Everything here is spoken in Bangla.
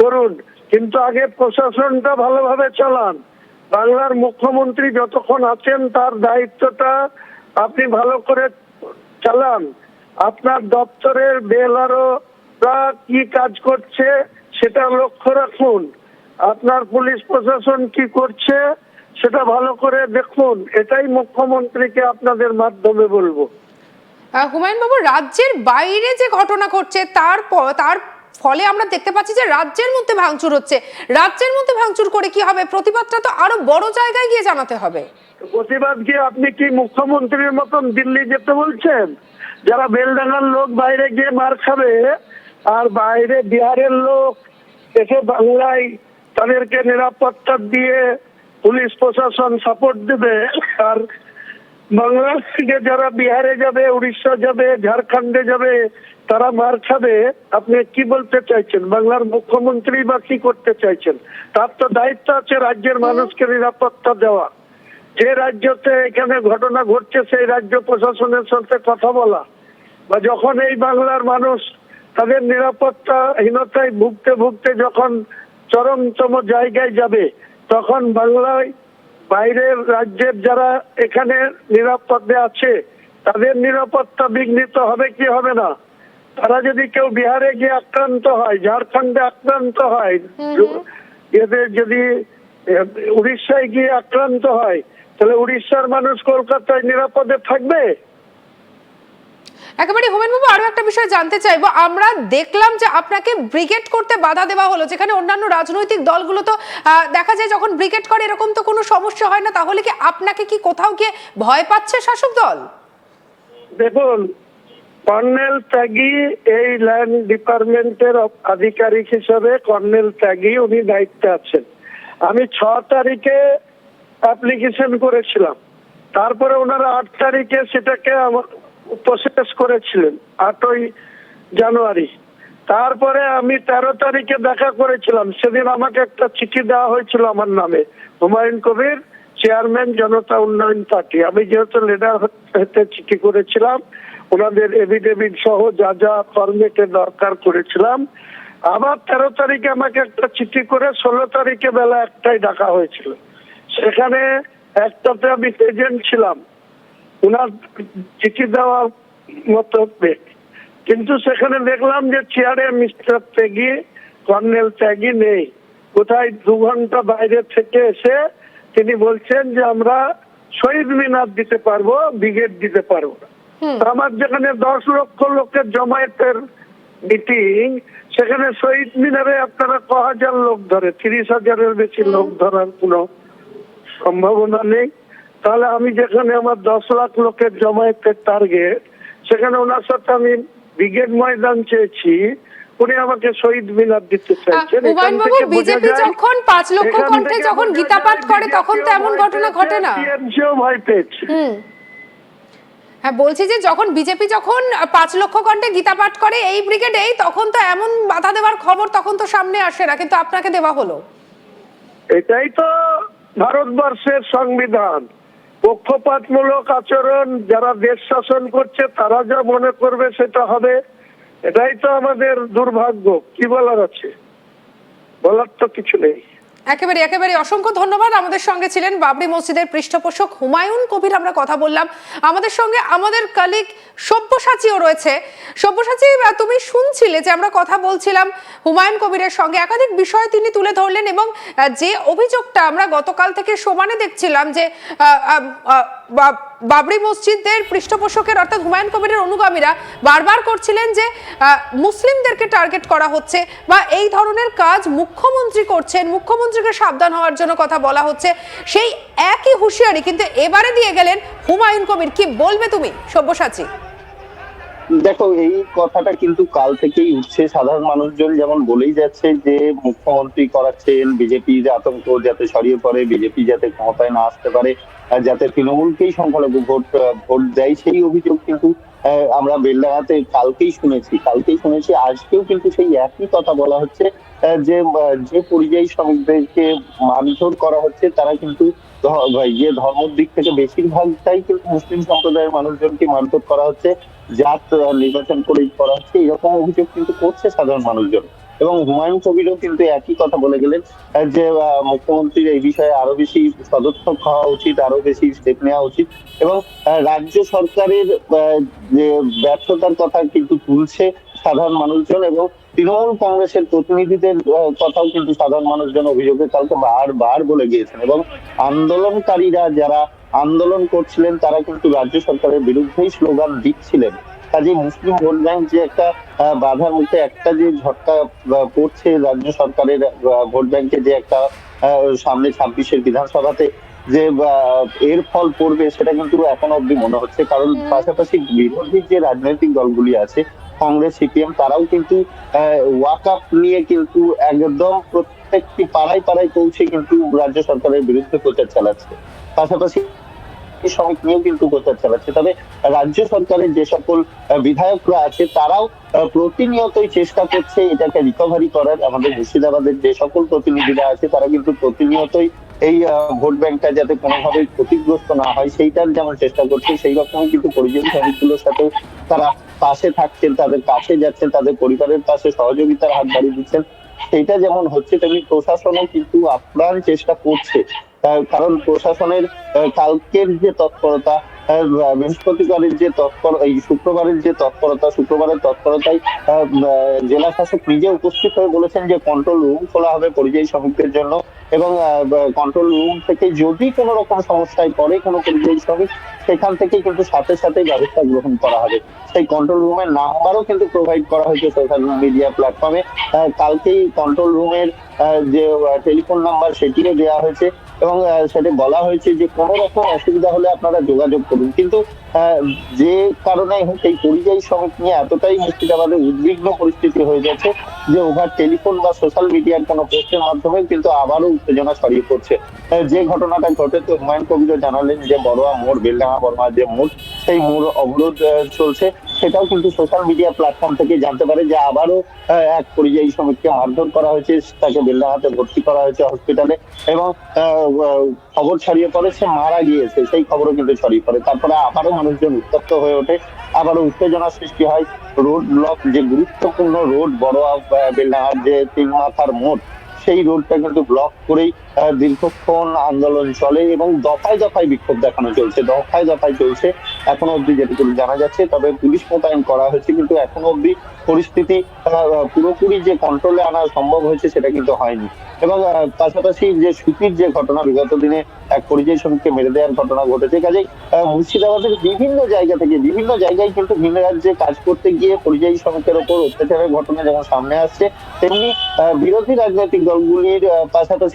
করুন, কিন্তু আগে প্রশাসনটা ভালোভাবে চালান। বাংলার মুখ্যমন্ত্রী যতক্ষণ আছেন তার দায়িত্বটা আপনি ভালো করে চালান। আপনার দপ্তরের বেলারোরা কি কাজ করছে সেটা লক্ষ্য রাখুন। আপনার পুলিশ প্রশাসন কি করছে সেটা ভালো করে দেখুন। এটাই মুখ্যমন্ত্রীকে আপনাদের মাধ্যমে বলবো। হুমায়ুন বাবু, রাজ্যের বাইরে যে ঘটনা ঘটছে তার ফলে আমরা দেখতে পাচ্ছি যে রাজ্যের মধ্যে ভাঙচুর হচ্ছে। রাজ্যের মধ্যে ভাঙচুর করে কি হবে? প্রতিবাদটা তো আরো বড় জায়গায় গিয়ে জানাতে হবে। প্রতিবাদ কি আপনি কি মুখ্যমন্ত্রীর মতন দিল্লি যেতে বলছেন? যারা বেলডাঙ্গার লোক বাইরে গিয়ে মার খাবে, আর বাইরে বিহারের লোক এসে বাংলায় তাদেরকে নিরাপত্তা দিয়ে পুলিশ প্রশাসন সাপোর্ট দেবে, আর বাংলার থেকে যারা বিহারে যাবে, উড়িষ্যা যাবে, ঝাড়খণ্ডে যাবে, তারা মার খাবে। আপনি কি বলতে চাইছেন? বাংলার মুখ্যমন্ত্রী বা কি করতে চাইছেন? তার তো দায়িত্ব আছে রাজ্যের মানুষকে নিরাপত্তা দেওয়া। যে রাজ্যতে এখানে ঘটনা ঘটছে সেই রাজ্য প্রশাসনের সাথে কথা বলা, বা যখন এই বাংলার মানুষ তাদের নিরাপত্তাহীনতায় ভুগতে ভুগতে যখন চরমতম জায়গায় যাবে, তখন বাংলায় বাইরের রাজ্যের যারা এখানে নিরাপদে আছে তাদের নিরাপত্তা বিঘ্নিত হবে কি হবে না? তারা যদি কেউ বিহারে গিয়ে আক্রান্ত হয়, ঝাড়খণ্ডে আক্রান্ত হয়, এদের যদি উড়িষ্যায় গিয়ে আক্রান্ত হয়, তাহলে উড়িষ্যার মানুষ কলকাতায় নিরাপদে থাকবে? একেবারে হুমায়ুন বাবু, আরো একটা বিষয় জানতে চাইবো। আমরা দেখলাম যে আপনাকে ব্রিগেড করতে বাধা দেওয়া হলো, যেখানে অন্যান্য রাজনৈতিক দলগুলো তো দেখা যায় যখন ব্রিগেড করে এরকম তো কোনো সমস্যা হয় না। তাহলে কি আপনাকে কি কোথাও গিয়ে ভয় পাচ্ছে শাসক দল? দেখুন, কর্নেল ত্যাগী এই ল্যান্ড ডিপার্টমেন্টের আধিকারিক হিসেবে কর্নেল ত্যাগী উনি দায়িত্বে আছেন। আমি 6 তারিখে অ্যাপ্লিকেশন করেছিলাম, তারপরে ওনারা 8 তারিখে সেটাকে প্রসেস করেছিলেন, 8ই জানুয়ারি। তারপরে আমি 13 তারিখে দেখা করেছিলাম, সেদিন আমাকে একটা চিঠি দেওয়া হয়েছিল আমার নামে, হুমায়ুন কবির, চেয়ারম্যান জনতা উন্নয়ন পার্টি। আমি যেহেতু লিডার হতে চিঠি করেছিলাম, ওনাদের এভিডেভিট সহ যা যা ফরমেটে দরকার করেছিলাম। আবার 13 তারিখে আমাকে একটা চিঠি করে 16 তারিখে বেলা 1টায় ডাকা হয়েছিল। সেখানে একটাতে আমি প্রেজেন্ট ছিলাম, ওনার চিঠি দেওয়ার মতো, কিন্তু সেখানে দেখলাম যে চেয়ারে মিস্টার ত্যাগী, কর্নেল ত্যাগী নেই। কোথায় 2 ঘন্টা বাইরে থেকে এসে তিনি বলছেন যে আমরা শহীদ মিনার দিতে পারবো, ব্রিগেড দিতে পারবো না। আমার যেখানে 10 লক্ষ লোকের জমায়েতের মিটিং, সেখানে শহীদ মিনারে আপনারা 1000 লোক ধরে, 30,000-এর বেশি লোক ধরার কোনো সম্ভাবনা নেই। তাহলে আমি যেখানে আমার 10 লাখ লোকের জমায়েতের টার্গেট, সেখানে ওনার সাথে আমি ব্রিগেড ময়দান চেয়েছি, উনি আমাকে শহীদ মিনার দিতে চাইছেন। হুমায়ুন বাবু, বিজেপি যখন 5 লক্ষ কণ্ঠে যখন গীতা পাঠ করে তখন তো এমন ঘটনা ঘটে না। টিএমসিও ভয় পেয়েছে। হ্যাঁ, বলছি যে যখন বিজেপি যখন 5 লক্ষ কণ্ঠে গীতা পাঠ করে এই ব্রিগেডেই, তখন তো এমন বাধা দেওয়ার খবর তখন তো সামনে আসে না, কিন্তু আপনাকে দেওয়া হলো। এটাই তো ভারতবর্ষের সংবিধান। পক্ষপাতমূলক আচরণ যারা দেশ শাসন করছে তারা যা মনে করবে সেটা হবে। এটাই তো আমাদের দুর্ভাগ্য। কি বলার আছে? বলার তো কিছু নেই। একেবারে অসংখ্য ধন্যবাদ। আমাদের সঙ্গে ছিলেন বাবরি মসজিদের পৃষ্ঠপোষক হুমায়ুন কবির। আমরা কথা বললাম। আমাদের সঙ্গে আমাদের কলিগ সব্যসাচীও রয়েছে। সব্যসাচী, তুমি শুনছিলে যে আমরা কথা বলছিলাম হুমায়ুন কবিরের সঙ্গে, একাধিক বিষয় তিনি তুলে ধরলেন, এবং যে অভিযোগটা আমরা গতকাল থেকে সমানে দেখছিলাম যে বাবরি মসজিদের পৃষ্ঠপোষকের অর্থাৎ হুমায়ুন কবিরের অনুগামীরা বারবার করছিলেন যে মুসলিমদেরকে টার্গেট করা হচ্ছে, বা এই ধরনের কাজ মুখ্যমন্ত্রী করছেন, মুখ্যমন্ত্রীকে সাবধান হওয়ার জন্য কথা বলা হচ্ছে। সেই একই হুঁশিয়ারি কিন্তু এবারে দিয়ে গেলেন হুমায়ুন কবির। কি বলবে তুমি, সব্যসাচী? দেখো, এই কথাটা কিন্তু কাল থেকেই উঠছে। সাধারণ মানুষজন যেমন বলেই যাচ্ছে যে মুখ্যমন্ত্রী করাচ্ছেন, বিজেপি আতঙ্ক যাতে ছড়িয়ে পড়ে, বিজেপি যাতে ক্ষমতায় না আসতে পারে, যাতে তৃণমূলকেই সংখ্যালঘু ভোট দেয়, সেই অভিযোগ কিন্তু আমরা বেলডাঙাতে কালকেই শুনেছি। আজকেও কিন্তু সেই একই কথা বলা হচ্ছে, যে পরিযায়ী শ্রমিকদেরকে মারধর করা হচ্ছে, তারা কিন্তু যে ধর্মের দিক থেকে বেশিরভাগটাই কিন্তু মুসলিম সম্প্রদায়ের মানুষজনকে মারধর করা হচ্ছে, জাত নির্বাচন করে করা হচ্ছে, এরকম অভিযোগ কিন্তু করছে সাধারণ মানুষজন। এবং হুমায়ুন কবিরও কিন্তু একই কথা বলে গেলেন যে মুখ্যমন্ত্রীর এই বিষয়ে আরো বেশি সদর্থক হওয়া উচিত, আরো বেশি স্টেপ নেওয়া উচিত। এবং রাজ্য সরকারের যে ব্যর্থতার কথা কিন্তু তুলছে সাধারণ মানুষজন, এবং তৃণমূল কংগ্রেসের প্রতিনিধিদের কথাও কিন্তু সাধারণ মানুষজন অভিযোগের কালকে বারবার বলে গিয়েছেন। এবং আন্দোলনকারীরা যারা আন্দোলন করছিলেন তারা কিন্তু রাজ্য সরকারের বিরুদ্ধেই স্লোগান দিচ্ছিলেন। কাজে মুসলিম ভোট ব্যাংক যে একটা বাধার মুখে একটা যে ঝটকা পড়ছে রাজ্য সরকারের ভোট ব্যাংকে, যে একটা সামনে 26-এর বিধানসভাতে যে এর ফল পড়বে সেটা কিন্তু এখনো অব্দি মনে হচ্ছে। কারণ পাশাপাশি বিরোধী যে রাজনৈতিক দলগুলি আছে, কংগ্রেস, সিপিএম, তারাও কিন্তু ওয়াকআপ নিয়ে কিন্তু একদম প্রত্যেকটি পাড়ায় পাড়ায় পৌঁছে কিন্তু রাজ্য সরকারের বিরুদ্ধে প্রচার চালাচ্ছে। পাশাপাশি শ্রমিক নিয়েও কিন্তু প্রচার চালাচ্ছে। তবে রাজ্য সরকারের যে সকল বিধায়করা আছে তারাও প্রতিনিয়তই চেষ্টা করছে এটাকে রিকভারি করার। আমাদের মুর্শিদাবাদের যে সকল প্রতিনিধিরা আছে তারা কিন্তু প্রতিনিয়তই এই ভোট ব্যাংকটা যাতে কোনোভাবে ক্ষতিগ্রস্ত না হয় সেইটার যেমন চেষ্টা করছে, সেই রকমই কিন্তু পরিযায়ী শ্রমিকগুলোর সাথেও তারা পাশে থাকছেন, তাদের কাছে যাচ্ছেন, তাদের পরিবারের পাশে সহযোগিতার হাত বাড়িয়ে দিচ্ছেন। সেটা যেমন হচ্ছে তেমনি প্রশাসনও কিন্তু আপ্রাণ চেষ্টা করছে। কারণ প্রশাসনের কালকের যে তৎপরতা, বৃহস্পতিবারের যে এই শুক্রবারের যে তৎপরতা, শুক্রবারের তৎপরতায় জেলা শাসক নিজে উপস্থিত হয়ে বলেছেন যে কন্ট্রোল রুম খোলা হবে পরিযায়ী শ্রমিকদের জন্য, এবং কন্ট্রোল রুম থেকে যদি কোনো রকম সমস্যায় পড়ে কোনো পরিযায়ী শ্রমিক, সেখান থেকে কিন্তু সাথে সাথে ব্যবস্থা গ্রহণ করা হবে। সেই কন্ট্রোল রুমের নাম্বারও কিন্তু প্রোভাইড করা হয়েছে সোশ্যাল মিডিয়া প্ল্যাটফর্মে। কালকেই কন্ট্রোল রুমের যে টেলিফোন নাম্বার সেটিও দেওয়া হয়েছে, এবং সেটা বলা হয়েছে যে কোনো রকম অসুবিধা হলে আপনারা যোগাযোগ করুন। কিন্তু যে কারণে এই পরিযায়ী শ্রমিক নিয়ে এতটাই মুর্শিদাবাদে উদ্বিগ্ন পরিস্থিতি হয়ে যাচ্ছে যে ওভার টেলিফোন বা সোশ্যাল মিডিয়ার কোনো পোস্টের মাধ্যমে কিন্তু আবারও উত্তেজনা ছড়িয়ে পড়ছে। যে ঘটনাটা ঘটেছে, হুমায়ুন কবিরও জানালেন যে বড়ুয়া মোড়, বেলডাঙ্গা বড়ুয়া যে মোড়, সেই মোড় অবরোধ চলছে। সেটাও কিন্তু সোশ্যাল মিডিয়া প্ল্যাটফর্ম থেকে জানতে পারে যে আবারও এক পরিযায়ী শ্রমিককে মারধর করা হয়েছে, তাকে বেলডাঙ্গাতে ভর্তি করা হয়েছে হসপিটালে, এবং খবর ছড়িয়ে পড়ে সে মারা গিয়েছে, সেই খবরও কিন্তু ছড়িয়ে পড়ে। তারপরে আবারও মানুষজন উত্তপ্ত হয়ে ওঠে, আবারও উত্তেজনা সৃষ্টি হয়। রোড ব্লক, যে গুরুত্বপূর্ণ রোড বড়ুয়া বেলডাঙ্গার যে তিন মাথার মোড়, সেই রোডটা কিন্তু ব্লক করেই দীর্ঘক্ষণ আন্দোলন চলে, এবং দফায় দফায় বিক্ষোভ দেখানো চলছে, দফায় দফায় চলছে এখনো অব্দি যেটুকু জানা যাচ্ছে। তবে পুলিশ মোতায়েন করা হয়েছে, কিন্তু এখনো অব্দি পরিস্থিতি পুরোপুরি যে কন্ট্রোলে আনা সম্ভব হয়েছে সেটা কিন্তু হয়নি। এবং পাশাপাশি যে সুতির যে ঘটনা, বিগত দিনে এক পরিযায়ী শ্রমিককে মেরে দেওয়ার ঘটনা ঘটেছে। কাজেই মুর্শিদাবাদের বিভিন্ন জায়গা থেকে বিভিন্ন জায়গায় কিন্তু ভিন্ন রাজ্যে কাজ করতে গিয়ে পরিযায়ী শ্রমিকের ওপর অত্যাচারের ঘটনা যেমন সামনে আসছে, তেমনি বিরোধী রাজনৈতিক দলগুলির পাশাপাশি